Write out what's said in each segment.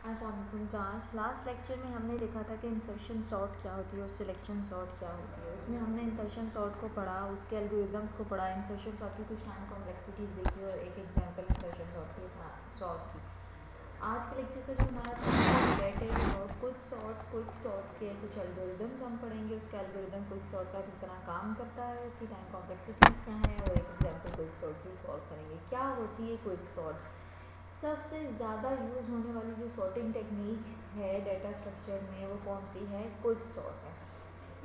अस्सलाम वालेकुम class. Last lecture में हमने देखा था कि इंसर्शन सॉर्ट क्या होती है और सिलेक्शन सॉर्ट क्या होती है। उसमें हमने इंसर्शन सॉर्ट को पढ़ा, उसके एल्गोरिदम्स को पढ़ा, इंसर्शन सॉर्ट की कुछ टाइम कॉम्प्लेक्सिटीज़ देखी और एक एग्जांपल इंसर्शन सॉर्ट की सॉर्ट की। आज के लेक्चर का जो हमारा टॉपिक है वो क्विक सॉर्ट के कुछ एल्गोरिदम्स हम पढ़ेंगे। उसका एल्गोरिदम क्विक सॉर्ट का किस तरह काम करता है, उसकी टाइम कॉम्प्लेक्सिटीज़ क्या है और एक एग्जांपल क्विक सॉर्ट की सॉल्व करेंगे। क्या होती है क्विक सॉर्ट? सबसे ज़्यादा यूज़ होने वाली जो सॉर्टिंग टेक्निक है डाटा स्ट्रक्चर में वो कौन सी है? क्विक सॉर्ट है।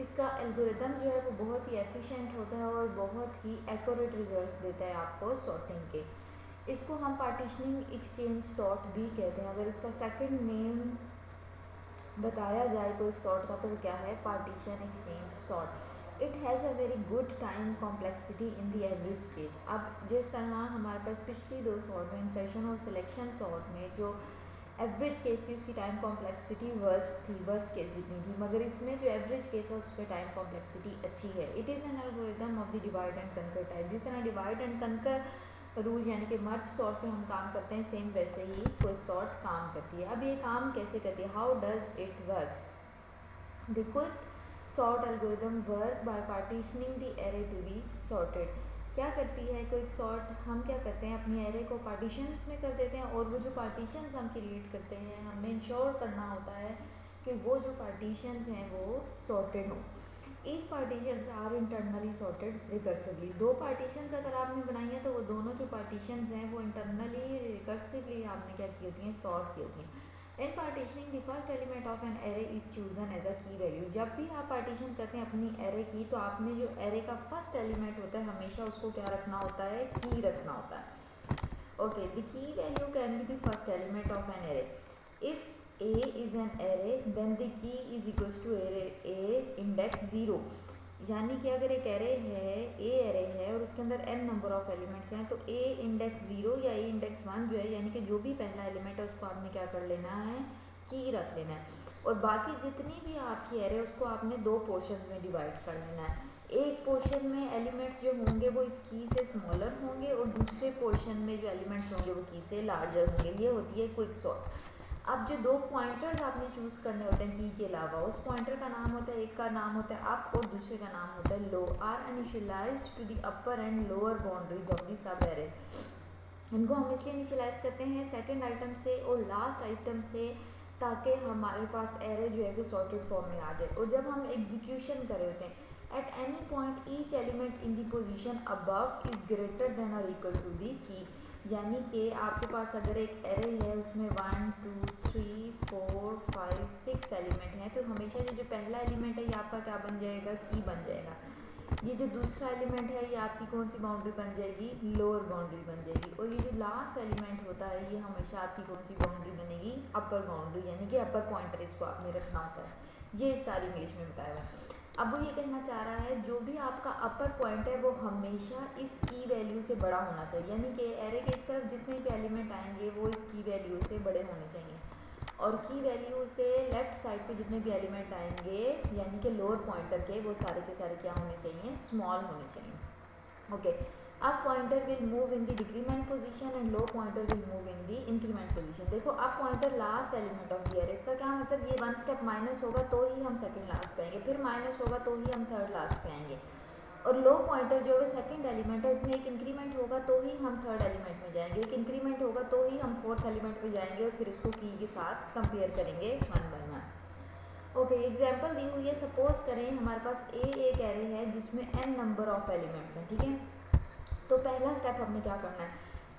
इसका एल्गोरिदम जो है वो बहुत ही एफिशिएंट होता है और बहुत ही एक्यूरेट रिजल्ट्स देता है आपको सॉर्टिंग के। इसको हम पार्टीशनिंग एक्सचेंज सॉर्ट भी कहते हैं। अगर इसका सेकंड नेम बताया जाए क्विक सॉर्ट का तो वो क्या है? Partition exchange sort. It has a very good time complexity in the average case. अब जिस तरह हमारे पास पिछली दो सॉर्ट में इंसर्शन और सिलेक्शन सॉर्ट में जो एवरेज केस थी उसकी टाइम कॉम्प्लेक्सिटी वर्स्ट केस जितनी थी, मगर इसमें जो एवरेज केस है उस पर टाइम कॉम्प्लेक्सिटी अच्छी है। It is an algorithm of the divide and conquer type. जिस तरह डिवाइड एंड कनकर रूल यानी कि मर्ज सॉर्ट पे हम काम करते हैं, सेम वैसे ही क्विक सॉर्ट काम करती है। अब ये काम कैसे करती है? How does it works? The quick sort algorithm work by partitioning the array to be sorted. क्या करती है क्विक सॉर्ट? हम क्या करते हैं, अपनी एरे को पार्टीशंस में कर देते हैं और वो जो पार्टीशंस हम क्रिएट करते हैं हमें इंश्योर करना होता है कि वो जो पार्टीशंस हैं वो सॉर्टेड हों। Each partition are internally sorted recursively. दो पार्टीशंस अगर आपने बनाई है तो वो दोनों जो पार्टीशंस हैं वो इंटरनली रिकर्सिवली आपने क्या की होती हैं? सॉर्ट की होती हैं। In partitioning the first element of an array is chosen as a key value. जब भी आप पार्टीशन करते हैं अपनी एरे की तो आपने जो एरे का फर्स्ट एलिमेंट होता है हमेशा उसको क्या रखना होता है? की रखना होता है। Okay, the key value can be the first element of an array. If A is an array then the key is equals to A index 0। यानी कि अगर एक एरे है, ए एरे है और उसके अंदर n नंबर ऑफ एलिमेंट्स हैं तो ए इंडेक्स 0 या ए इंडेक्स 1 जो है यानी कि जो भी पहला एलिमेंट है उसको आपने क्या कर लेना है? की रख लेना है। और बाकी जितनी भी आपकी एरे उसको आपने दो पोर्शंस में डिवाइड कर लेना है। एक पोर्शन में एलिमेंट्स जो होंगे वो इस की से स्मॉलर होंगे और दूसरे पोर्शन में जो एलिमेंट्स होंगे वो की से लार्जर होंगे। ये होती है क्विक सॉर्ट। अब जो दो पॉइंटर्स आपने चूज़ करने होते हैं की के अलावा, उस पॉइंटर का नाम होता है, एक का नाम होता है अप और दूसरे का नाम होता है low, are initialized to the upper and lower boundaries of the sub array. इनको हम इसलिए इनिशियलाइज करते हैं सेकंड आइटम से और लास्ट आइटम से ताकि हमारे पास एरे जो है वो सॉर्टेड फॉर्म में आ जाए। और जब हम एग्जीक्यूशन कर रहे होते हैं at any point each element in the position above is greater then और इक्वल टू दी की। यानी कि आपके पास अगर एक एरे है उसमें 1 2 3 4 5 6 एलिमेंट हैं तो हमेशा ये जो पहला एलिमेंट है ये आपका क्या बन जाएगा? की बन जाएगा। ये जो दूसरा एलिमेंट है ये आपकी कौन सी बाउंड्री बन जाएगी? लोअर बाउंड्री बन जाएगी। और ये जो लास्ट एलिमेंट होता है ये हमेशा आपकी कौन सी बाउंड्री बनेगी? अपर बाउंड्री, यानी कि अपर पॉइंटर इसको आपने रखना होता है। ये सारी इंग्लिश में बताया हुआ है। अब वो ये कहना चाह रहा है जो भी आपका अपर पॉइंट है वो हमेशा इस की वैल्यू से बड़ा होना चाहिए, यानी कि एरे के इस तरफ जितने भी एलिमेंट आएंगे वो इस की वैल्यू से बड़े होने चाहिए और की वैल्यू से लेफ्ट साइड पे जितने भी एलिमेंट आएंगे यानी कि लोअर पॉइंटर के वो सारे के सारे क्या होने चाहिए? स्मॉल होने चाहिए। Okay, up pointer will move in the decrement position and low pointer will move in the increment position. देखो up pointer last element of the array, इसका क्या मतलब? ये वन स्टेप माइनस होगा तो ही हम सेकंड लास्ट पे आएंगे, फिर माइनस होगा तो ही हम थर्ड लास्ट पे आएंगे। और लो पॉइंटर जो है सेकंड एलिमेंट है, इसमें एक इंक्रीमेंट होगा तो ही हम थर्ड एलिमेंट में जाएंगे, एक इंक्रीमेंट होगा तो ही हम फोर्थ एलिमेंट पे जाएंगे और फिर इसको की के साथ कंपेयर करेंगे one by one. Okay, example दी हुई है। सपोज करें हमारे पास एक एरे है जिसमें n नंबर ऑफ एलिमेंट्स हैं, ठीक है। तो पहला स्टेप हमने क्या करना है?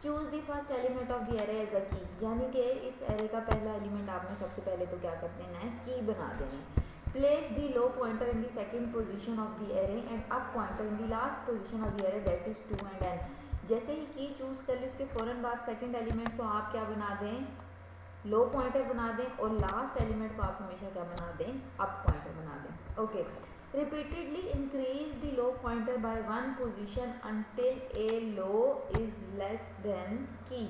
Choose the first element of the array as a key, यानी कि इस एरे का पहला एलिमेंट आपने सबसे पहले तो क्या कर देना है? की बना देनी है। Place the low pointer in the second position of the array and up pointer in the last position of the array, that is 2 and n। जैसे ही की चूज कर ली उसके फौरन बाद सेकंड एलिमेंट को आप क्या बना दें? लो पॉइंटर बना दें और लास्ट एलिमेंट को आप हमेशा क्या बना दें? अप पॉइंटर बना दें। Okay, repeatedly increase the low pointer by one position until A low is less then की।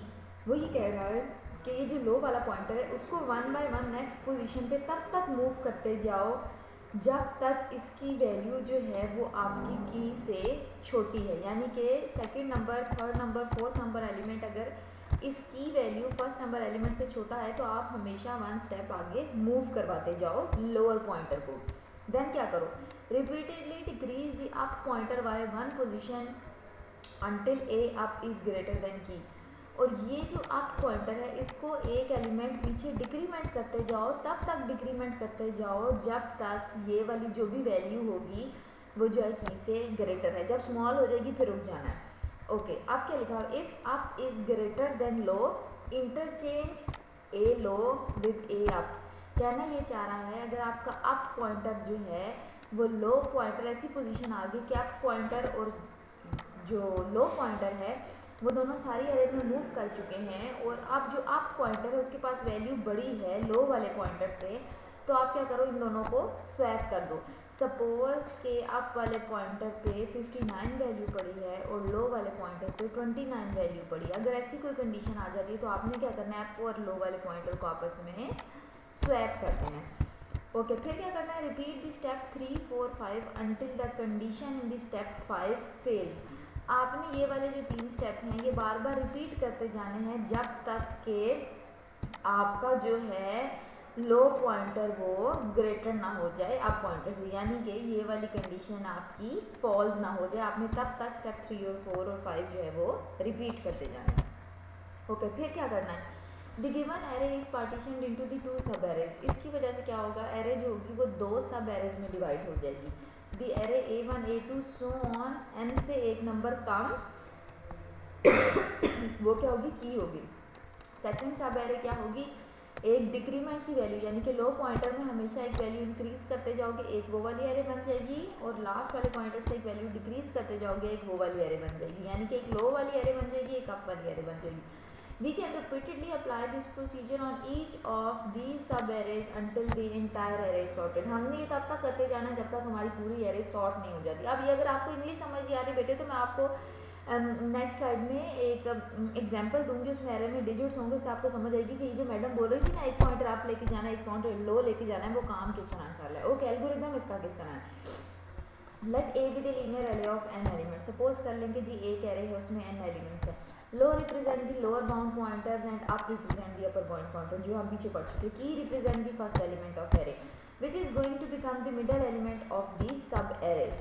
वो ये कह रहा है कि ये जो लो वाला पॉइंटर है उसको one by one next position पे तब तक मूव करते जाओ जब तक इसकी वैल्यू जो है वो आपकी की से छोटी है, यानी कि second number, third number, fourth number element अगर इसकी वैल्यू फर्स्ट नंबर एलिमेंट से छोटा है तो आप हमेशा वन स्टेप आगे मूव करवाते जाओ लोअर पॉइंटर को। देन क्या करो, repeatedly decrease the up pointer by one position until A up is greater than की। और ये जो अप पॉइंटर है इसको एक एलिमेंट पीछे डिक्रीमेंट करते जाओ, तब तक डिक्रीमेंट करते जाओ जब तक ये वाली जो भी वैल्यू होगी वो जो है की से ग्रेटर है। जब स्मॉल हो जाएगी फिर रुक जाना है। ओके, अब क्या लिखा है, if up is greater than low interchange A low with A up. कहना ये चाह रहा है अगर आपका अप पॉइंटर जो है वो लो पॉइंटर, ऐसी पोजीशन आ गई कि अप पॉइंटर और जो लो पॉइंटर है वो दोनों सारी एरे में मूव कर चुके हैं और अब जो अप पॉइंटर है उसके पास वैल्यू बड़ी है लो वाले पॉइंटर से, तो आप क्या करो, इन दोनों को स्वैप कर दो। सपोज के अप वाले पॉइंटर पे 59 वैल्यू पड़ी है और लो वाले पॉइंटर पे 29 वैल्यू पड़ी। अगर ऐसी कोई कंडीशन आ जाती है तो आपने क्या करना है, अप और लो वाले पॉइंटर को आपस में स्वैप कर देना है। ओके, फिर क्या करना है, repeat the step 3, 4, 5 until the condition in the step 5 fails. आपने ये वाले जो 3 स्टेप हैं ये बार बार रिपीट करते जाने हैं जब तक के आपका जो है लो पॉइंटर वो ग्रेटर ना हो जाए अप पॉइंटर से, यानी कि ये वाली कंडीशन आपकी फॉल्स ना हो जाए। आपने तब तक स्टेप 3 और 4 और 5 जो है वो रिपीट करते जाना है। ओके, फिर क्या करना है, the given array is partitioned into the 2 sub arrays. इसकी वजह से क्या होगा, एरे जो होगी वो 2 सब एरेज में डिवाइड हो जाएगी। The array A1 A2 so on, n से एक नंबर कम वो क्या होगी, की होगी। सेकंड सब एरे क्या होगी, एक डिक्रीमेंट की वैल्यू, यानी कि लो पॉइंटर में हमेशा एक वैल्यू इंक्रीज करते जाओगे, एक वो वाली एरे बन जाएगी, और लास्ट वाले पॉइंटर से एक वैल्यू डिक्रीज करते जाओगे, एक वो वाली एरे बन जाएगी, यानी कि एक लो वाली एरे बन जाएगी, एक अप वाली एरे बन जाएगी। We can repeatedly apply this procedure on each of these sub arrays until the entire array is sorted। हमने ये तब तक करते जाना जब तक हमारी पूरी एरे सॉर्ट नहीं हो जाती। अब ये अगर आपको इंग्लिश समझ आ रही बेटे तो मैं आपको नेक्स्ट स्लाइड में एक एग्जांपल दूंगी, उसमें एरे में डिजिट्स होंगे, उससे आपको समझ आएगी कि ये जो मैडम बोल रही थी ना, एक पॉइंटर आप लेके जाना, एक पॉइंटर लो लेके जाना है, वो काम किस तरह कर रहा है। ओके, एल्गोरिथम इसका किस तरह है। Let A be the linear array of n element. Suppose कर लेंगे जी एक एरे है उसमें n एलिमेंट्स है। Low represent the lower bound pointers and up represent the upper bound pointer, जो हम पीछे पढ़ चुके। Key represent the first element of array which is going to become the middle element of the sub arrays.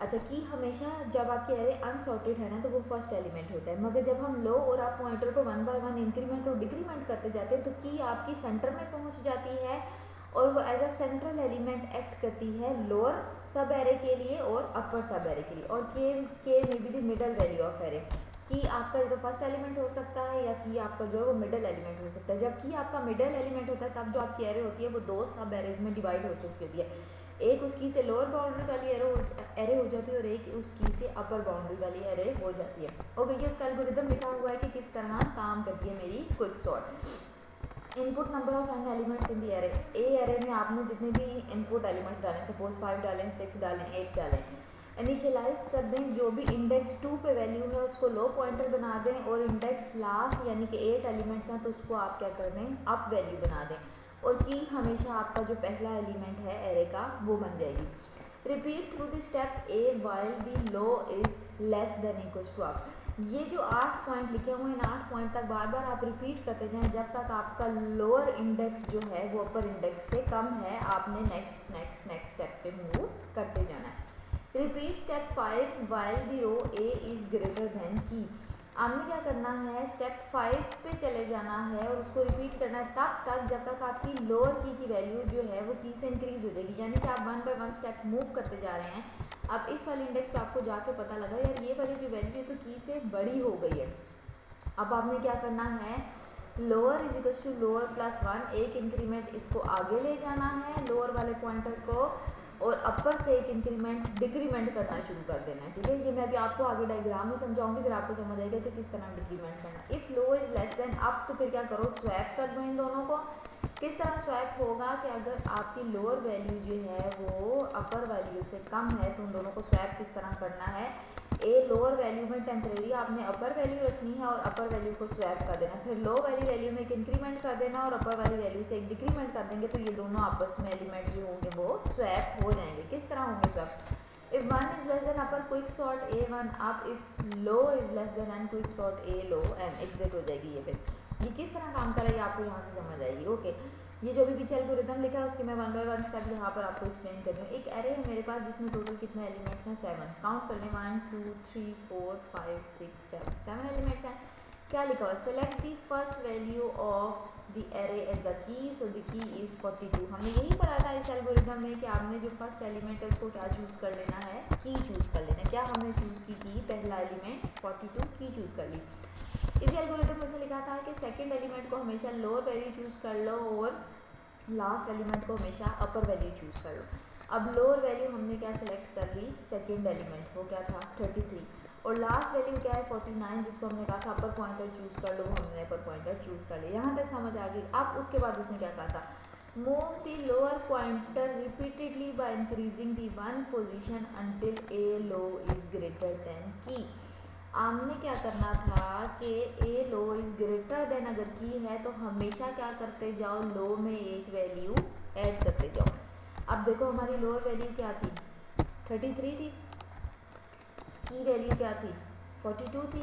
अच्छा, key हमेशा जब आपके array unsorted है ना तो वो फर्स्ट एलिमेंट होता है, मगर जब हम लो और अप पॉइंटर को 1 बाय 1 इंक्रीमेंट और डिक्रीमेंट करते जाते हैं तो की आपकी सेंटर में पहुंच जाती है और वो as a central element act करती है लोअर सब एरे के लिए और अपर सब एरे के लिए। और के may be the middle value of array. की आपका तो फर्स्ट एलिमेंट हो सकता है या की आपका जो है वो मिडल एलिमेंट हो सकता है। जब की आपका मिडल एलिमेंट होता है तब जो आपकी एरे होती है वो 2 सब एरेज में डिवाइड हो चुकी होती है। एक उसकी से लोअर बाउंड्री वाली एरे हो जाती है और एक उसकी से अपर बाउंड्री वाली एरे हो जाती है। ओके, ये उसका एल्गोरिथम लिखा हुआ है कि किस तरह काम करती है मेरी quick sort. Input number of n elements in the array. A array में आपने जितने भी इनपुट एलिमेंट्स डालें, सपोज 5 डालें, 6 डालें, 8 डालें, इनिशियलाइज कर दें। जो भी इंडेक्स 2 पे वैल्यू है उसको लो पॉइंटर बना दें और इंडेक्स लास्ट यानी कि 8 एलिमेंट्स हैं तो उसको आप क्या कर दें, अप वैल्यू बना दें। और की हमेशा आपका जो पहला एलिमेंट है एरे का वो बन जाएगी। Repeat through the step A while the low is less than equal to up. ये जो 8 पॉइंट लिखे हुए हैं, इन 8 पॉइंट तक बार बार आप रिपीट करते जाएं जब तक आपका लोअर इंडेक्स जो है वो अपर इंडेक्स से कम है। आपने नेक्स्ट स्टेप पे मूव करते जाना है। Repeat step 5 while the row A is greater than key. आपने क्या करना है, स्टेप 5 पे चले जाना है और उसको रिपीट करना है तब तक जब तक आपकी लोअर की वैल्यू जो है वो की से इंक्रीज हो जाएगी, यानी कि आप 1 बाय 1 स्टेप मूव करते जा रहे हैं। अब इस वाले इंडेक्स पे आपको जाके पता लगा यार ये वाली जो वैल्यू है तो की से बड़ी हो गई है। अब आपने क्या करना है, lower is equal to lower plus 1, एक इंक्रीमेंट इसको आगे ले जाना है लोअर वाले पॉइंटर को, और अपर से एक इंक्रीमेंट डिक्रीमेंट करना शुरू कर देना है। ठीक है, ये मैं अभी आपको आगे डायग्राम में समझाऊंगी, फिर आपको समझ आएगा कि किस तरह डिक्रीमेंट करना। If low is less then up तो फिर क्या करो, स्वैप कर दो इन दोनों को। किस तरह स्वैप होगा कि अगर आपकी लोअर वैल्यू जो है वो अपर वैल्यू से कम है तो उन दोनों को स्वैप किस तरह करना है, ए लोअर वैल्यू में टेम्परेरी आपने अपर वैल्यू रखनी है और अपर वैल्यू को स्वैप कर देना, फिर लो वाली वैल्यू में एक इंक्रीमेंट कर देना और अपर वाली वैल्यू से एक डिक्रीमेंट कर देंगे तो ये दोनों आपस में एलिमेंट जो होंगे वो स्वैप हो जाएंगे। किस तरह होंगे swap, if 1 is less than upper quick sort A1 up, if low is less than N quick sort A low and exit हो जाएगी। ये फिर ये किस तरह काम करेगी आपको यहाँ से समझ आएगी। ओके, ये जो भी पीछे एल्गोरिथम लिखा है उसके मैं 1 बाय 1 स्टेप यहाँ पर आपको एक्सप्लेन कर रही हूँ। एक एरे है मेरे पास जिसमें टोटल कितने एलिमेंट्स हैं 7। काउंट कर लें 1 2 3 4 5 6 7 एलिमेंट्स हैं। क्या लिखा हुआ, select the first value of the array as a key, so the key is 42। हमने यही पढ़ा था इस एल्गोरिथम में कि आपने जो फर्स्ट एलिमेंट है उसको क्या चूज कर लेना है, की चूज कर लेना है। क्या हमने चूज की पहला एलिमेंट 42 की चूज कर ली। इस एल्गोरिथम में उसने लिखा था कि सेकंड एलिमेंट को हमेशा लोअर वैल्यू चूज कर लो और लास्ट एलिमेंट को हमेशा अपर वैल्यू चूज कर लो। अब लोअर वैल्यू हमने क्या सेलेक्ट कर ली, सेकंड एलिमेंट, वो क्या था 33, और लास्ट वैल्यू क्या है 49, जिसको हमने कहा था अपर पॉइंटर चूज कर लो, हमने अपर पॉइंटर चूज कर लिया। यहाँ तक समझ आ गई। अब उसके बाद उसने क्या कहा था, move the lower pointer repeatedly by increasing the one position until A low is greater than की। हमने क्या करना था कि ए लो इज ग्रेटर देन अगर की है तो हमेशा क्या करते जाओ, लो में एक वैल्यू ऐड करते जाओ। अब देखो हमारी लोअर वैल्यू क्या थी 33 थी, की वैल्यू क्या थी 42 थी,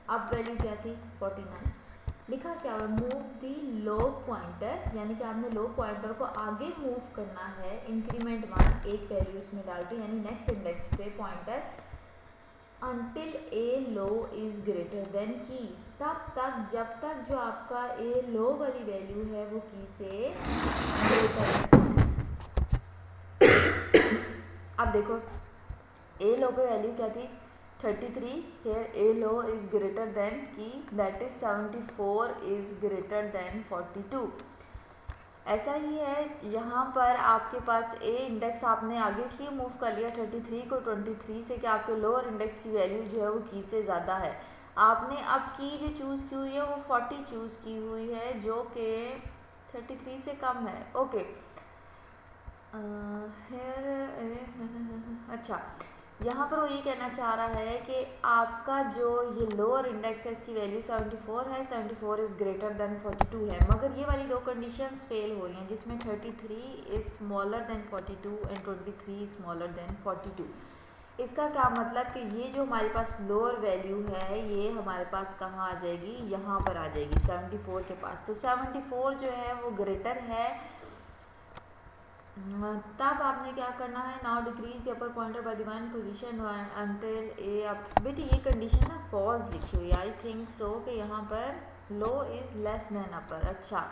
अब वैल्यू क्या थी 49। लिखा क्या हुआ, मूव दी लो पॉइंटर, यानी कि आपने लो पॉइंटर को आगे मूव करना है, इंक्रीमेंट 1 एक वैल्यू इसमें डाल के, यानी नेक्स्ट इंडेक्स पे pointer, until A low is greater than की, तब तक जब तक जो आपका ए लो वाली वैल्यू है वो की से ग्रेटर है। अब देखो ए लो पे वैल्यू क्या थी 33, here a low is greater than की, that is 74 is greater than 42। ऐसा ही है यहाँ पर आपके पास a इंडेक्स आपने आगे इसलिए मूव कर लिया 33 को 23 से कि आपके लोअर इंडेक्स की वैल्यू जो है वो की से ज़्यादा है। आपने अब की जो चूज़ की हुई है वो 40 चूज़ की हुई है जो कि 33 से कम है। ओके, अच्छा, यहाँ पर वो ये कहना चाह रहा है कि आपका जो ये लोअर इंडेक्स है इसकी वैल्यू 74 है, 74 इज़ ग्रेटर देन 42 है, मगर ये वाली दो कंडीशंस फेल हो रही हैं जिसमें 33 is smaller than 42 and 23 smaller than 42। इसका क्या मतलब कि ये जो हमारे पास लोअर वैल्यू है ये हमारे पास कहाँ आ जाएगी, यहाँ पर आ जाएगी 74 के पास। तो 74 जो है वो ग्रेटर है, तब आपने क्या करना है, now decrease the upper pointer by the one position until A up. बेटी ये कंडीशन ना फॉल्स लिखी हुई, आई थिंक सो कि यहाँ पर लो इज लेस देन अपर। अच्छा,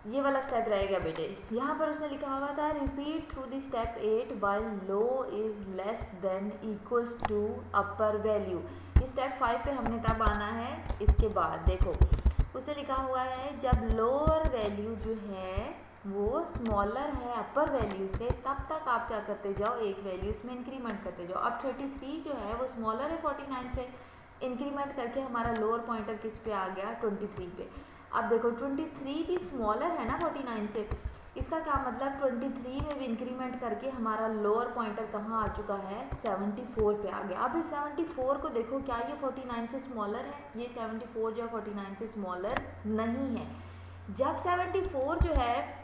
ये वाला स्टेप रहेगा बेटे। यहाँ पर उसने लिखा हुआ था repeat through the step 8 by low is less than equals to upper value. ये स्टेप 5 पे हमने तब आना है। इसके बाद देखो उसे लिखा हुआ है जब लोअर वैल्यू जो है वो स्मॉलर है अपर वैल्यू से, तब तक आप क्या करते जाओ, एक वैल्यू इसमें इंक्रीमेंट करते जाओ। अब 33 जो है वो स्मॉलर है 49 से, इंक्रीमेंट करके हमारा लोअर पॉइंटर किस पे आ गया 23 पे। अब देखो 23 भी स्मॉलर है ना 49 से, इसका क्या मतलब 23 में भी इंक्रीमेंट करके हमारा लोअर पॉइंटर कहाँ आ चुका है 74 पे आ गया। अब इस 74 को देखो क्या ये 49 से स्मॉलर है, ये 74 जो 49 से स्मॉलर नहीं है। जब 74 जो है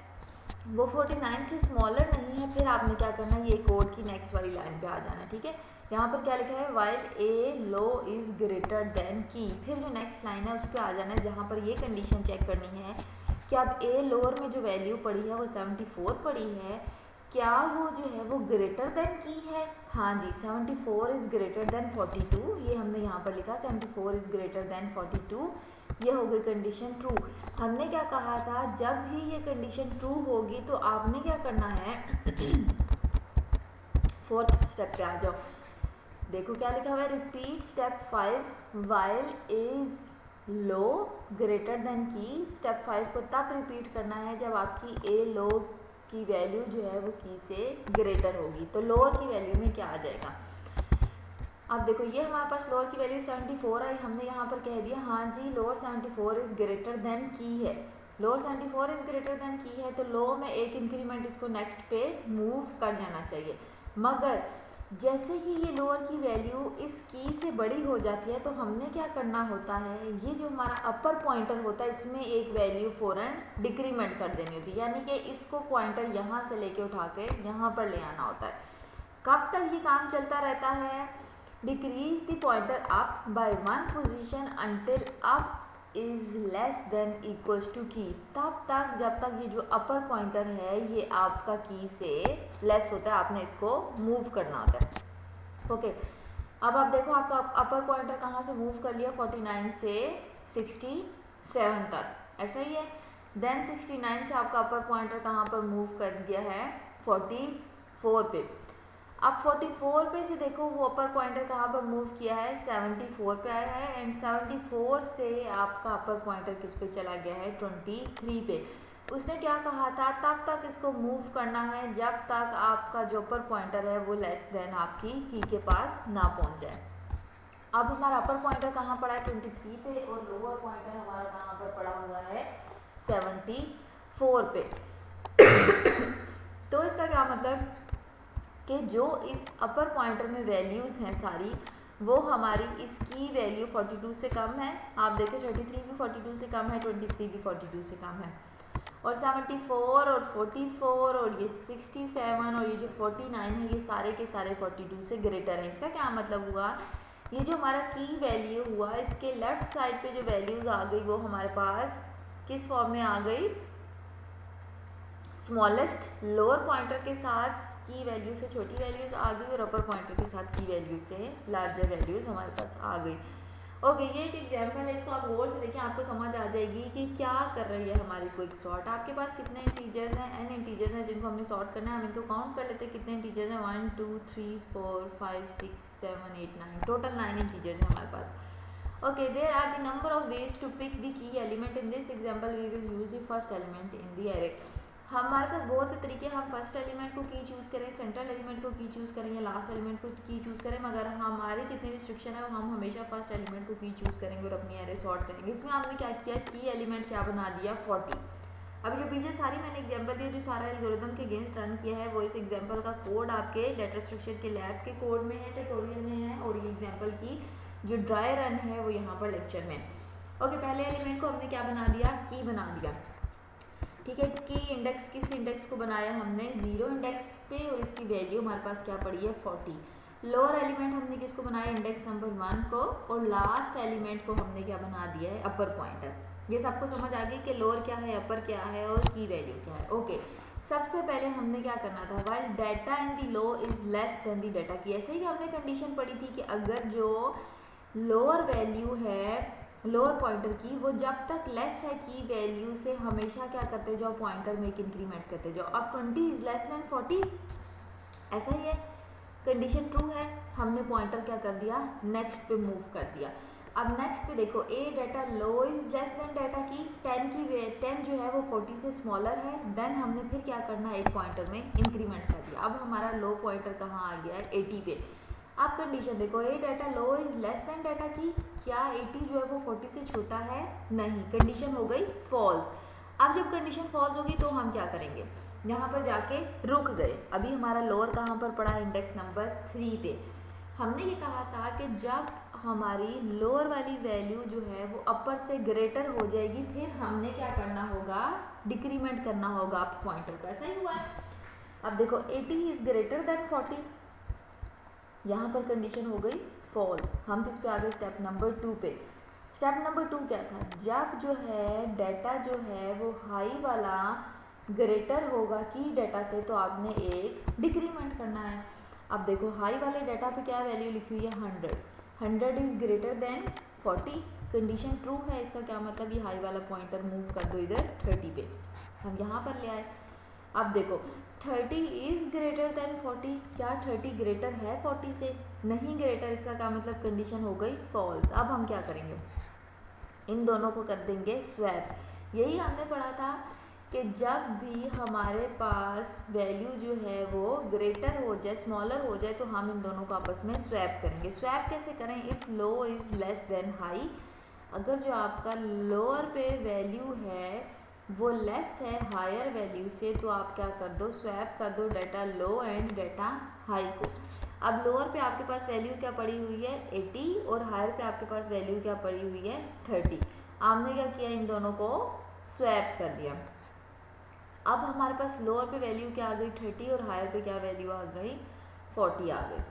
वो 49 से स्मॉलर नहीं है, फिर आपने क्या करना है, ये कोड की नेक्स्ट वाली लाइन पे आ जाना है। ठीक है, यहाँ पर क्या लिखा है, while a low is greater than की, फिर जो नेक्स्ट लाइन है उस पर आ जाना है जहाँ पर ये कंडीशन चेक करनी है कि अब ए लोअर में जो वैल्यू पड़ी है वो 74 पड़ी है, क्या वो जो है वो ग्रेटर देन की है। हाँ जी, 74 इज ग्रेटर देन 42, ये हमने यहाँ पर लिखा 74 इज ग्रेटर देन 42, ये हो गई कंडीशन ट्रू। हमने क्या कहा था, जब भी ये कंडीशन ट्रू होगी तो आपने क्या करना है, फोर्थ स्टेप पे आ जाओ। देखो क्या लिखा हुआ है, repeat step 5 while is low greater than की। स्टेप 5 को तब रिपीट करना है जब आपकी ए लो की वैल्यू जो है वो की से ग्रेटर होगी। तो लोअर की वैल्यू में क्या आ जाएगा, अब देखो ये हमारे पास लोअर की वैल्यू 74 आई, हमने यहाँ पर कह दिया हाँ जी लोअर 74 इज ग्रेटर देन की है, लोअर 74 इज ग्रेटर देन की है, तो लो में एक इंक्रीमेंट इसको नेक्स्ट पे मूव कर जाना चाहिए। मगर जैसे ही ये लोअर की वैल्यू इस की से बड़ी हो जाती है तो हमने क्या करना होता है, ये जो हमारा अपर पॉइंटर होता है इसमें एक वैल्यू फौरन डिक्रीमेंट कर देनी होती है, यानी कि इसको पॉइंटर यहाँ से लेके उठा के यहाँ पर ले आना होता है। कब तक ये काम चलता रहता है? Decrease the pointer up by 1 position until up is less than equals to key, तब तक जब तक ये जो अपर पॉइंटर है ये आपका की से लेस होता है, आपने इसको मूव करना होता है। ओके, अब आप देखो आपका अपर पॉइंटर कहाँ से मूव कर लिया, 49 से 67 तक, ऐसा ही है। देन 69 से आपका अपर पॉइंटर कहाँ पर मूव कर गया है, 44 पे। अब 44 पे से देखो वो अपर पॉइंटर कहाँ पर मूव किया है, 74 पे आया है। एंड 74 से आपका अपर पॉइंटर किस पे चला गया है, 23 पे। उसने क्या कहा था, तब तक इसको मूव करना है जब तक आपका जो अपर पॉइंटर है वो लेस देन आपकी की के पास ना पहुंच जाए। अब हमारा अपर पॉइंटर कहाँ पड़ा है, 23 पे, और लोअर पॉइंटर हमारा कहाँ पर पड़ा हुआ है, 74 पे। तो इसका क्या मतलब कि जो इस अपर पॉइंटर में वैल्यूज़ हैं सारी, वो हमारी इसकी वैल्यू 42 से कम है। आप देखें 33 भी 42 से कम है, 23 भी 42 से कम है, और 74 और 44 और ये 67 और ये जो 49 है, ये सारे के सारे 42 से ग्रेटर हैं। इसका क्या मतलब हुआ, ये जो हमारा की वैल्यू हुआ, इसके लेफ्ट साइड पे जो वैल्यूज़ आ गई वो हमारे पास किस फॉर्म में आ गई, स्मॉलेस्ट लोअर पॉइंटर के साथ की वैल्यू से छोटी वैल्यूज आ गई, और अपर पॉइंटर के साथ की वैल्यू से लार्जर वैल्यूज हमारे पास आ गई। ओके, ये एक एग्जांपल है, इसको आप गौर से देखिए, आपको समझ आ जाएगी कि क्या कर रही है हमारी क्विक सॉर्ट। आपके पास कितने इंटीजर्स हैं, n इंटीजर्स हैं जिनको हमने सॉर्ट करना है। हम इनको काउंट कर लेते हैं, कितने इंटीजर्स हैं, 1 2 3 4 5 6 7 8 9, टोटल 9 इंटीजर्स हैं हमारे पास। Okay, there are the number of ways to pick the key element. In this example we will use the first element in the array. हमारे पास बहुत से तरीके, हम फर्स्ट एलिमेंट को की चूज़ करें, सेंट्रल एलिमेंट को की चूज़ करेंगे, लास्ट एलिमेंट को की चूज़ करें, मगर हमारी जितनी रिस्ट्रिक्शन है हम हमेशा फर्स्ट एलिमेंट को की चूज़ करेंगे और अपनी एरे सॉर्ट करेंगे। इसमें आपने क्या किया, की एलिमेंट क्या बना दिया, 40। अभी जो पीछे सारी मैंने एग्जांपल दिया, जो सारा एल्गोरिथम के अगेंस्ट रन किया है, वो इस एग्जांपल का कोड आपके डेटा स्ट्रक्चर के लैब के कोड में है, ट्यूटोरियल में है, और ये एग्जांपल की जो ड्राई रन है वो यहाँ पर लेक्चर में। ओके, पहले एलिमेंट को हमने क्या बना दिया, की बना दिया, ठीक है। की इंडेक्स, किस इंडेक्स को बनाया हमने, 0 इंडेक्स पे, और इसकी वैल्यू हमारे पास क्या पड़ी है, 40। लोअर एलिमेंट हमने किसको बनाया, इंडेक्स नंबर 1 को, और लास्ट एलिमेंट को हमने क्या बना दिया है, अपर पॉइंटर। ये सबको समझ आ गई कि लोअर क्या है, अपर क्या है, और की वैल्यू क्या है। ओके, सबसे पहले हमने क्या करना था, while data in the low is less then the data की। ऐसे ही हमने कंडीशन पढ़ी थी कि अगर जो लोअर वैल्यू है लोअर पॉइंटर की, वो जब तक लेस है की वैल्यू से, हमेशा क्या करते जाओ, पॉइंटर में एक इंक्रीमेंट करते जाओ। अब 20 इज लेस देन 40, ऐसा ही है, कंडीशन ट्रू है, हमने पॉइंटर क्या कर दिया, नेक्स्ट पे मूव कर दिया। अब नेक्स्ट पे देखो, a data low is less than data key, 10 जो है वो 40 से स्मॉलर है। देन हमने फिर क्या करना है, एक पॉइंटर में इंक्रीमेंट कर दिया। अब हमारा लो पॉइंटर कहाँ आ गया है, 80 पे। अब कंडीशन देखो, a data low is less than data key, क्या 80 जो है वो 40 से छोटा है, नहीं, कंडीशन हो गई फॉल्स। अब जब कंडीशन फॉल्स होगी तो हम क्या करेंगे, यहाँ पर जाके रुक गए। अभी हमारा लोअर कहाँ पर पड़ा, इंडेक्स नंबर 3 पे। हमने ये कहा था कि जब हमारी लोअर वाली वैल्यू जो है वो अपर से ग्रेटर हो जाएगी, फिर हमने क्या करना होगा, डिक्रीमेंट करना होगा आप पॉइंटर का। ऐसा ही हुआ है। अब देखो 80 इज ग्रेटर देन 40, यहाँ पर कंडीशन हो गई फॉल्स। हम किस पे आ गए, स्टेप नंबर 2 पे। स्टेप नंबर 2 क्या था, जब जो है डाटा जो है वो हाई वाला ग्रेटर होगा की डाटा से, तो आपने एक डिक्रीमेंट करना है। अब देखो हाई वाले डाटा पे क्या वैल्यू लिखी हुई है, 100 is greater then 40, condition true है। इसका क्या मतलब, ये हाई वाला पॉइंटर मूव कर दो इधर 30 पे, हम यहाँ पर ले आए। अब देखो 30 इज ग्रेटर देन 40, क्या 30 ग्रेटर है 40 से, नहीं ग्रेटर, इसका क्या मतलब, कंडीशन हो गई फॉल्स। अब हम क्या करेंगे, इन दोनों को कर देंगे स्वैप। यही हमने पढ़ा था कि जब भी हमारे पास वैल्यू जो है वो ग्रेटर हो जाए, स्मॉलर हो जाए, तो हम इन दोनों को आपस में स्वैप करेंगे। स्वैप कैसे करें, if low is less then high, अगर जो आपका लोअर पे वैल्यू है वो लेस है हायर वैल्यू से, तो आप क्या कर दो, स्वैप कर दो data low and data high को। अब लोअर पे आपके पास वैल्यू क्या पड़ी हुई है, 80, और हायर पे आपके पास वैल्यू क्या पड़ी हुई है, 30। आपने क्या किया, इन दोनों को स्वैप कर दिया। अब हमारे पास लोअर पे वैल्यू क्या आ गई, 30, और हायर पे क्या वैल्यू आ गई, 40 आ गई।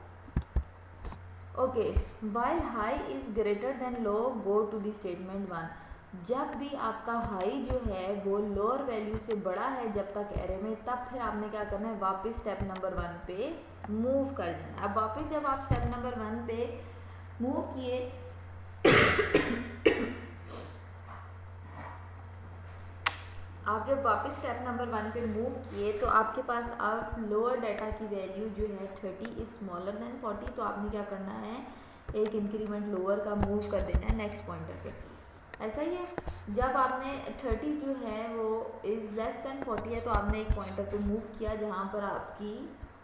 Okay, while high is greater than low go to the statement 1। जब भी आपका हाई जो है वो लोअर वैल्यू से बड़ा है जब तक एरे में, तब फिर आपने क्या करना है, वापस स्टेप नंबर 1 पे मूव कर जाना है। अब वापस जब आप स्टेप नंबर 1 पे मूव किए आप जब वापस स्टेप नंबर 1 पे मूव किए तो आपके पास अब लोअर डाटा की वैल्यू जो है 30 इज स्मॉलर देन 40, तो आपने क्या करना है, एक इंक्रीमेंट लोअर का मूव कर देना है नेक्स्ट पॉइंटर पे। ऐसा ही है, जब आपने 30 जो है वो इज लेस देन 40 है तो आपने एक पॉइंटर पे मूव किया जहाँ पर आपकी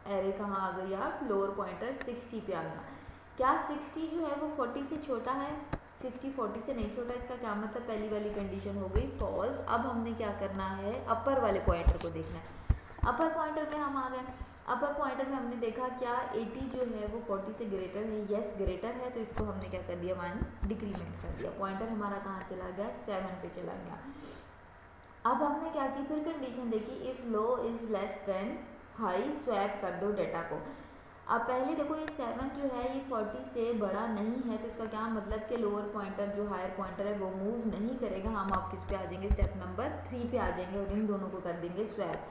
एरे कहाँ आ गई, आप लोअर पॉइंटर 60 पे आ गया। क्या 60 जो है वो 40 से छोटा है? 60 40 से नहीं छोटा, इसका क्या मतलब, पहली वाली कंडीशन हो गई फॉल्स। अब हमने क्या करना है, अपर वाले पॉइंटर को देखना है। अपर पॉइंटर में हम आ गए, अपर पॉइंटर में हमने देखा क्या 80 जो है वो 40 से ग्रेटर है, यस ग्रेटर है, तो इसको हमने क्या कर दिया, 1 डिक्रीमेंट कर दिया। पॉइंटर हमारा कहाँ चला गया, 7 पे चला गया। अब हमने क्या की, फिर कंडीशन देखी, if low is less then high swap कर दो डाटा को। अब पहले देखो ये 7 जो है ये 40 से बड़ा नहीं है, तो इसका क्या मतलब कि लोअर पॉइंटर जो हायर पॉइंटर है वो मूव नहीं करेगा। हम आप किस पे आ जाएंगे, स्टेप नंबर 3 पे आ जाएंगे और इन दोनों को कर देंगे स्वैप।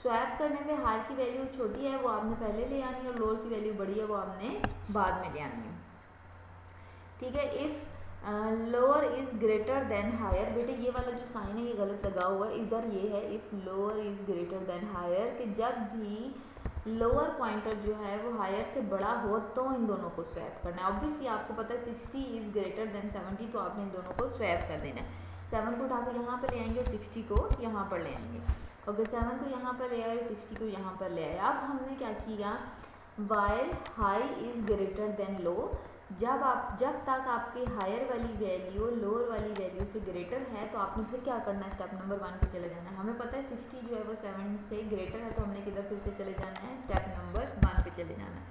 स्वैप करने में हायर की वैल्यू छोटी है वो आपने पहले ले आनी है और लोअर की वैल्यू बड़ी है वो आपने बाद में ले आनी है। ठीक है, if lower is greater than higher, बेटे ये वाला जो साइन है ये गलत लगा हुआ है, इधर ये है if lower is greater than higher, कि जब भी लोअर पॉइंटर जो है वो हायर से बड़ा हो तो इन दोनों को स्वैप करना है। ऑब्वियसली आपको पता है 60 इज ग्रेटर देन 70, तो आपने इन दोनों को स्वैप कर देना है। 7 को उठाकर यहाँ पर ले आएंगे और 60 को यहाँ पर ले आएंगे। ओके, 7 को यहाँ पर ले आए और 60 को यहाँ पर ले आए। अब हमने क्या किया, while high is greater than low, जब तक आपके हायर वाली वैल्यू लोअर वाली वैल्यू से ग्रेटर है तो आपने फिर क्या करना है, स्टेप नंबर 1 पे चले जाना है। हमें पता है 60 जो है वो 7 से ग्रेटर है, तो हमने किधर फिर से चले जाना है, स्टेप नंबर 1 पे चले जाना है।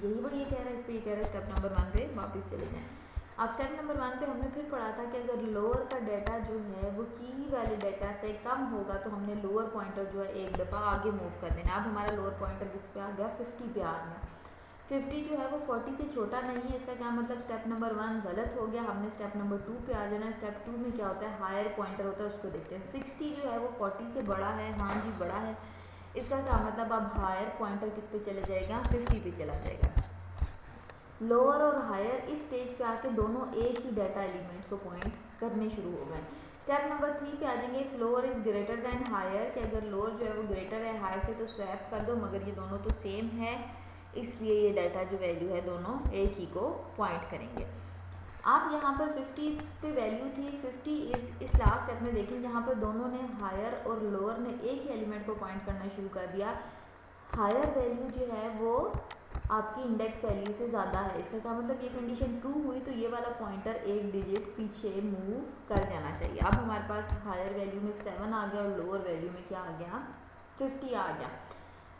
यही वो ये कह रहा है, इस पे ये कह रहा है स्टेप नंबर 1 पे वापस चले जाएं। अब स्टेप नंबर 1 पे हमने फिर पढ़ा था कि अगर लोअर का डाटा जो है वो की वाले डाटा से कम होगा तो हमने लोअर पॉइंटर जो है एक दफ़ा आगे मूव कर देना। अब हमारा लोअर पॉइंटर किस पे आ गया, 50 पे आ गया। 50 जो है वो 40 से छोटा नहीं है, इसका क्या मतलब, स्टेप नंबर 1 गलत हो गया, हमने स्टेप नंबर 2 पे आ जाना है। स्टेप 2 में क्या होता है, हायर पॉइंटर होता है, उसको देखते हैं। 60 जो है वो 40 से बड़ा है, हाँ जी बड़ा है, इसका क्या मतलब, अब हायर पॉइंटर किस पे चले जाएगा, 50 पे चला जाएगा। लोअर और हायर इस स्टेज पे आके दोनों एक ही डाटा एलिमेंट को पॉइंट करने शुरू हो गए। स्टेप नंबर 3 पे आ जाएंगे, if lower is greater than higher, कि अगर लोअर जो है वो ग्रेटर है हायर से तो स्वैप कर दो, मगर ये दोनों तो सेम है इसलिए ये डाटा जो वैल्यू है दोनों एक ही को पॉइंट करेंगे। आप यहाँ पर 50 पे वैल्यू थी, 50 इस लास्ट स्टेप में देखें जहाँ पर दोनों ने हायर और लोअर ने एक ही एलिमेंट को पॉइंट करना शुरू कर दिया। हायर वैल्यू जो है वो आपकी इंडेक्स वैल्यू से ज़्यादा है, इसका क्या मतलब, ये कंडीशन ट्रू हुई तो ये वाला पॉइंटर एक डिजिट पीछे मूव कर जाना चाहिए। अब हमारे पास हायर वैल्यू में 7 आ गया और लोअर वैल्यू में क्या आ गया, 50 आ गया।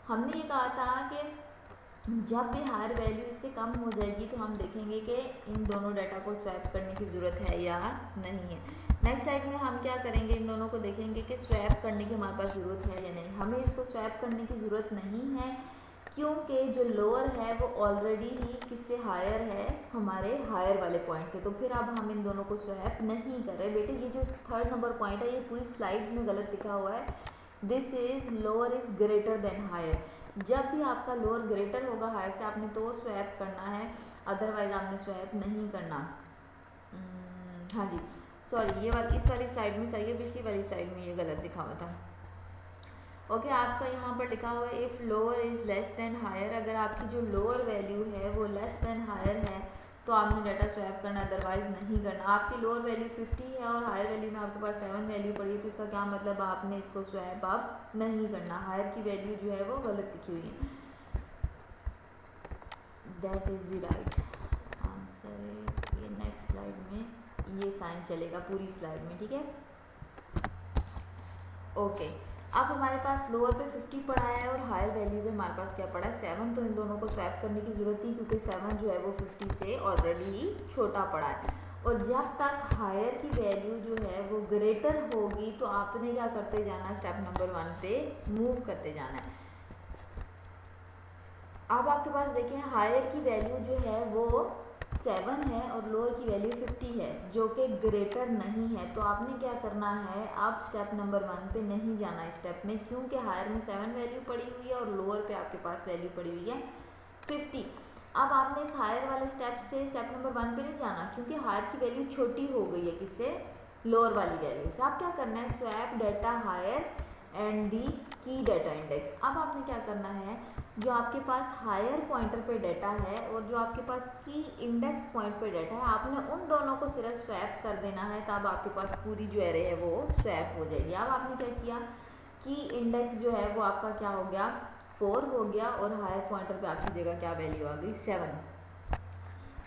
हमने ये कहा था कि जब भी हायर वैल्यू इससे कम हो जाएगी तो हम देखेंगे कि इन दोनों डाटा को स्वैप करने की ज़रूरत है या नहीं है। नेक्स्ट स्लाइड में हम क्या करेंगे, इन दोनों को देखेंगे कि स्वैप करने की हमारे पास ज़रूरत है या नहीं। हमें इसको स्वैप करने की ज़रूरत नहीं है क्योंकि जो लोअर है वो ऑलरेडी ही किससे हायर है, हमारे हायर वाले पॉइंट से, तो फिर अब हम इन दोनों को स्वैप नहीं कर रहे। बेटे ये जो 3rd नंबर पॉइंट है ये पूरी स्लाइड में गलत लिखा हुआ है, this is lower is greater than higher. जब भी आपका लोअर ग्रेटर होगा हायर से आपने तो स्वैप करना है, अदरवाइज आपने स्वैप नहीं करना। हाँ जी सॉरी, ये वाली इस वाली स्लाइड में सही है, पिछली वाली स्लाइड में ये गलत लिखा हुआ था। ओके आपका यहाँ पर लिखा हुआ है if lower is less than higher, अगर आपकी जो लोअर वैल्यू है वो लेस देन हायर है तो आपने डाटा स्वैप करना, अदरवाइज नहीं करना। आपकी लोअर वैल्यू 50 है और हायर वैल्यू में आपके पास 7 वैल्यू पड़ी है, तो इसका क्या मतलब, आपने इसको स्वैप आप नहीं करना। हायर की वैल्यू जो है वो गलत लिखी हुई है, that is the right answer. ये नेक्स्ट स्लाइड में ये साइन चलेगा पूरी स्लाइड में, ठीक है। ओके अब हमारे पास लोअर पे 50 पड़ा है और हायर वैल्यू पे हमारे पास क्या पड़ा है, 7, तो इन दोनों को स्वैप करने की जरूरत थी क्योंकि 7 जो है वो 50 से ऑलरेडी छोटा पड़ा है। और जब तक हायर की वैल्यू जो है वो ग्रेटर होगी तो आपने क्या करते जाना, स्टेप नंबर 1 पे मूव करते जाना है। अब आपके पास देखें हायर की वैल्यू जो है वो 7 है और लोअर की वैल्यू 50 है, जो कि ग्रेटर नहीं है। तो आपने क्या करना है, आप स्टेप नंबर 1 पे नहीं जाना स्टेप में, क्योंकि हायर में 7 वैल्यू पड़ी हुई है और लोअर पे आपके पास वैल्यू पड़ी हुई है 50। अब आपने इस हायर वाले स्टेप से स्टेप नंबर 1 पे नहीं जाना, क्योंकि हायर की वैल्यू छोटी हो गई है किससे, लोअर वाली वैल्यू से। आप क्या करना है, swap data higher and the key data index. अब आपने क्या करना है, जो आपके पास हायर पॉइंटर पे डाटा है और जो आपके पास की इंडेक्स पॉइंट पे डाटा है, आपने उन दोनों को सिर्फ स्वैप कर देना है, तब आपके पास पूरी जो एरे है वो स्वैप हो जाएगी। अब आपने क्या किया, की इंडेक्स जो है वो आपका क्या हो गया, 4 हो गया और हायर पॉइंटर पे आपकी जगह क्या वैल्यू आ गई, 7।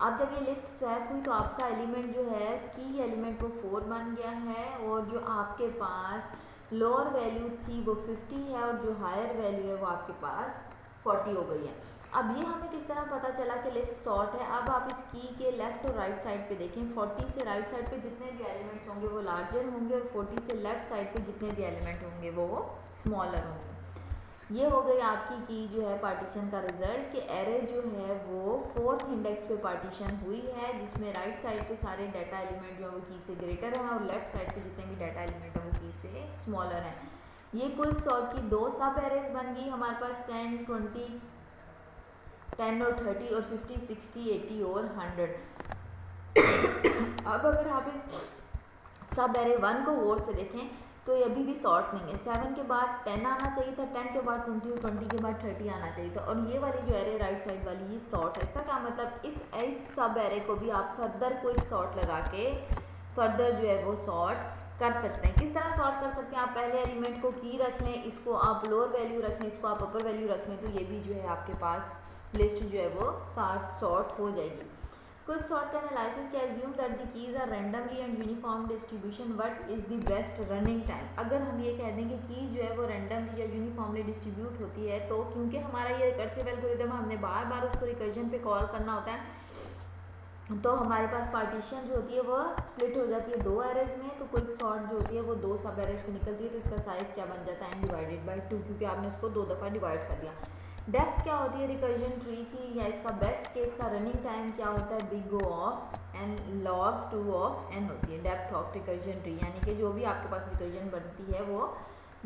अब जब ये लिस्ट स्वैप हुई तो आपका एलिमेंट जो है, की एलिमेंट वो 4 बन गया है और जो आपके पास लोअर वैल्यू थी वो 50 है और जो हायर वैल्यू है वो आपके पास 40 हो गई है। अब ये हमें किस तरह पता चला कि लिस्ट सॉर्ट है। अब आप इस की के लेफ्ट और राइट साइड पे देखें, 40 से राइट साइड पे जितने भी एलिमेंट्स होंगे वो लार्जर होंगे और 40 से लेफ्ट साइड पे जितने भी एलिमेंट होंगे वो स्मॉलर होंगे। ये हो गई आपकी की जो है पार्टीशन का रिजल्ट, कि एरे जो है वो 4th इंडेक्स पे पार्टीशन हुई है, जिसमें राइट साइड पे सारे डाटा एलिमेंट जो है वो की से ग्रेटर हैं और लेफ्ट साइड पे जितने भी डाटा एलिमेंट हैं वो की से स्मॉलर हैं। ये क्विक सॉर्ट की 2 सब एरेज बन गई हमारे पास, 10, 20, 10 और 30 और 50, 60, 80 और 100। अब अगर आप इस सब एरे 1 को गौर से देखें तो ये अभी भी सॉर्ट नहीं है। 7 के बाद 10 आना चाहिए था, 10 के बाद 20 और 20 के बाद 30 आना चाहिए था, और ये वाली जो एरे राइट साइड वाली ये सॉर्ट है। इसका क्या मतलब, इस सब एरे को भी आप फर्दर कोई सॉर्ट लगा के फर्दर जो है वो सॉर्ट कर सकते हैं। किस तरह सॉर्ट कर सकते हैं, आप पहले एलिमेंट को की रख लें, इसको आप लोअर वैल्यू रख लें, इसको आप अपर वैल्यू रख लें, तो ये भी जो है आपके पास लिस्ट जो है वो सॉर्ट हो जाएगी। क्विक सॉर्ट का एनालिसिस क्या, assume that the keys are randomly and uniform distribution, what is the best running time. अगर हम ये कह दें कि की जो है वो रैंडमली या यूनिफॉर्मली डिस्ट्रीब्यूट होती है, तो क्योंकि हमारा ये रिकर्सिव एल्गोरिथम हमने बार बार उसको रिकर्जन पे कॉल करना होता है, तो हमारे पास पार्टीशन जो होती है वो स्प्लिट हो जाती है 2 एरेज में। तो क्विक सॉर्ट जो होती है वो 2 सब एरेज पे निकलती है, तो इसका साइज क्या बन जाता है, n डिवाइडेड बाई 2, क्योंकि आपने उसको 2 दफ़ा डिवाइड कर दिया। डेप्थ क्या होती है रिकर्जन ट्री की, या इसका बेस्ट केस का रनिंग टाइम क्या होता है, big O of n log 2 of n होती है डेप्थ ऑफ रिकर्जन ट्री, यानी कि जो भी आपके पास रिकर्जन बनती है वो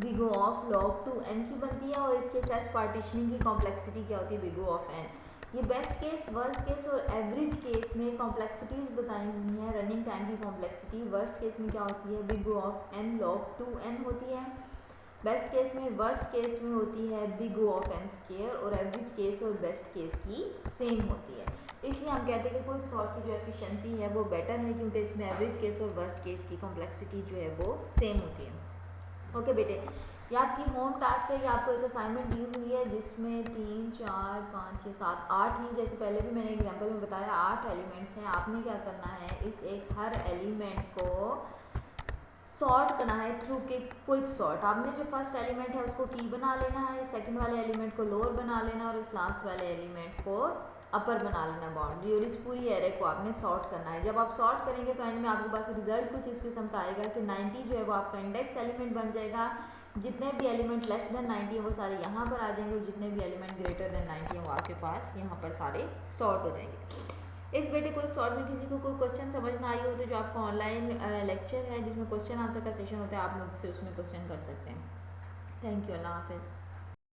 big O of log 2 n की बनती है। और इसके साथ पार्टीशनिंग की कॉम्प्लेक्सिटी क्या होती है, बिग O ऑफ n। ये बेस्ट केस, वर्स्ट केस और एवरेज केस में कॉम्प्लेक्सिटीज बताई हुई हैं। रनिंग टाइम की कॉम्प्लेक्सिटी वर्स्ट केस में क्या होती है, big O of n log 2n होती है। बेस्ट केस में, वर्स्ट केस में होती है big O of n square, और एवरेज केस और बेस्ट केस की सेम होती है। इसलिए हम कहते हैं कि क्विक सॉर्ट की जो एफिशिएंसी है वो बेटर है, क्योंकि इसमें एवरेज केस और वर्स्ट केस की कॉम्प्लेक्सिटी जो है वो सेम होती है। ओके बेटे, ये आपकी होम टास्क है, कि आपको एक असाइनमेंट दी हुई है जिसमें 3, 4, 5, 6, 7, 8 ही, जैसे पहले भी मैंने एग्जाम्पल में बताया 8 एलिमेंट्स हैं। आपने क्या करना है, इस एक हर एलिमेंट को सॉर्ट करना है थ्रू के क्विक सॉर्ट। आपने जो फर्स्ट एलिमेंट है उसको की बना लेना है, सेकंड वाले एलिमेंट को लोअर बना लेना और इस लास्ट वाले एलिमेंट को अपर बना लेना बाउंड्री, और इस पूरी एरे को आपने सॉर्ट करना है। जब आप सॉर्ट करेंगे तो एंड में आपके पास रिजल्ट कुछ इस किस्म का आएगा कि 90 जो है वो आपका इंडेक्स एलिमेंट बन जाएगा। जितने भी एलिमेंट लेस देन 90 है वो सारे यहाँ पर आ जाएंगे, और जितने भी एलिमेंट ग्रेटर देन 90 है वो आपके पास यहाँ पर सारे सॉर्ट हो जाएंगे। इस बेटे क्विक सॉर्ट में किसी को कोई क्वेश्चन समझ ना आई हो तो जो आपका ऑनलाइन लेक्चर है जिसमें क्वेश्चन आंसर का सेशन होता है, आप मुझसे उसमें क्वेश्चन कर सकते हैं। थैंक यू, अल्लाह हाफिज़।